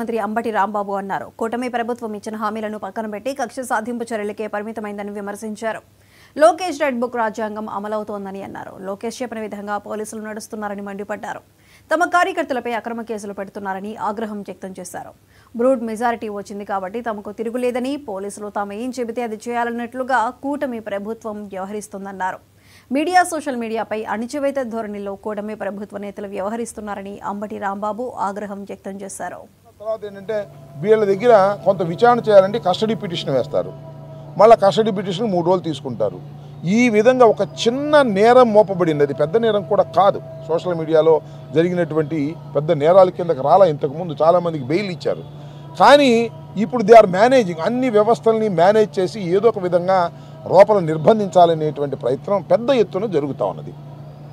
మంత్రి అంబటి రాంబాబు అన్నారు. కూటమి ప్రభుత్వం ఇచ్చిన హామీలను పక్కన పెట్టి కక్ష సాధింపు చర్యలకే పరిమితమైందని విమర్శించారు. లోకేష్ రెడ్ బుక్ రాజ్యాంగం అమలవుతోందని అన్నారు. లోకేష్ చెప్పిన విధంగా పోలీసులు నడుస్తున్నారని మండిపడ్డారు. తమ కార్యకర్తలపై అక్రమ కేసులు పెడుతున్నారని ఆగ్రహం వ్యక్తం చేశారు. బ్రూడ్ మెజారిటీ వచ్చింది కాబట్టి తమకు తిరుగులేదని, పోలీసులు తాము ఏం చెబితే అది చేయాలన్నట్లుగా కూటమి ప్రభుత్వం వ్యవహరిస్తోందన్నారు. మీడియా, సోషల్ మీడియాపై అణిచివేత ధోరణిలో కూటమి ప్రభుత్వ నేతలు వ్యవహరిస్తున్నారని అంబటి రాంబాబు ఆగ్రహం వ్యక్తం చేశారు. తర్వాత ఏంటంటే వీళ్ళ దగ్గర కొంత విచారణ చేయాలంటే కస్టడీ పిటిషన్ వేస్తారు. మళ్ళీ కస్టడీ పిటిషన్ 3 రోజులు తీసుకుంటారు. ఈ విధంగా ఒక చిన్న నేరం మోపబడింది. అది పెద్ద నేరం కూడా కాదు. సోషల్ మీడియాలో జరిగినటువంటి పెద్ద నేరాల కిందకి రాలా. ఇంతకుముందు చాలామందికి బెయిల్ ఇచ్చారు. కానీ ఇప్పుడు దే ఆర్ మేనేజింగ్, అన్ని వ్యవస్థల్ని మేనేజ్ చేసి ఏదో ఒక విధంగా లోపల నిర్బంధించాలనేటువంటి ప్రయత్నం పెద్ద ఎత్తున జరుగుతూ ఉన్నది.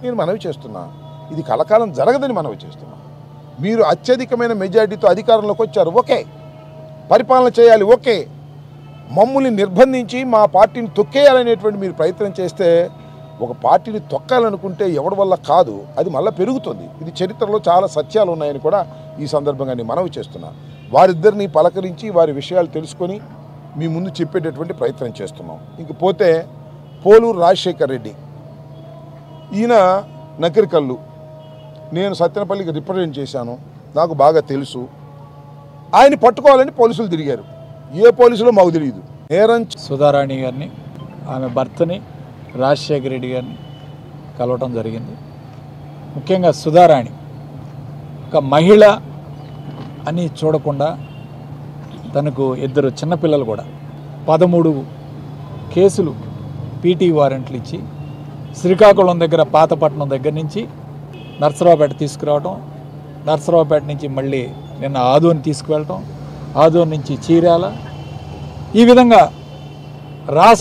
నేను మనవి చేస్తున్నా, ఇది కలకాలం జరగదని మనవి చేస్తున్నా. మీరు అత్యధికమైన మెజారిటీతో అధికారంలోకి వచ్చారు, ఓకే, పరిపాలన చేయాలి, ఓకే, మమ్మల్ని నిర్బంధించి మా పార్టీని తొక్కేయాలనేటువంటి మీరు ప్రయత్నం చేస్తే, ఒక పార్టీని తొక్కాలనుకుంటే ఎవరి వల్ల కాదు, అది మళ్ళీ పెరుగుతుంది. ఇది చరిత్రలో చాలా సత్యాలు ఉన్నాయని కూడా ఈ సందర్భంగా నేను మనవి చేస్తున్నా. వారిద్దరిని పలకరించి వారి విషయాలు తెలుసుకొని మీ ముందు చెప్పేటటువంటి ప్రయత్నం చేస్తున్నాం. ఇంకపోతే పోలూరు రాజశేఖర్ రెడ్డి, ఈయన నకిరికల్లు, నేను సత్తెనపల్లికి రిప్రజెంట్ చేశాను, నాకు బాగా తెలుసు. ఆయన పట్టుకోవాలని పోలీసులు తిరిగారు. ఏ పోలీసులో మాకు తెలియదు. నేరం సుధారాణి గారిని, ఆమె భర్తని రాజశేఖర రెడ్డి గారిని కలవటం జరిగింది. ముఖ్యంగా సుధారాణి ఒక మహిళ అని చూడకుండా తనకు 2 చిన్నపిల్లలు కూడా 13 కేసులు పీటీ వారెంట్లు ఇచ్చి శ్రీకాకుళం దగ్గర పాతపట్నం దగ్గర నుంచి నర్సరావుపేట తీసుకురావటం, నర్సరావుపేట నుంచి మళ్ళీ నిన్న ఆదోని తీసుకువెళ్ళటం, ఆదోని నుంచి చీరాల, ఈ విధంగా రాష్ట్ర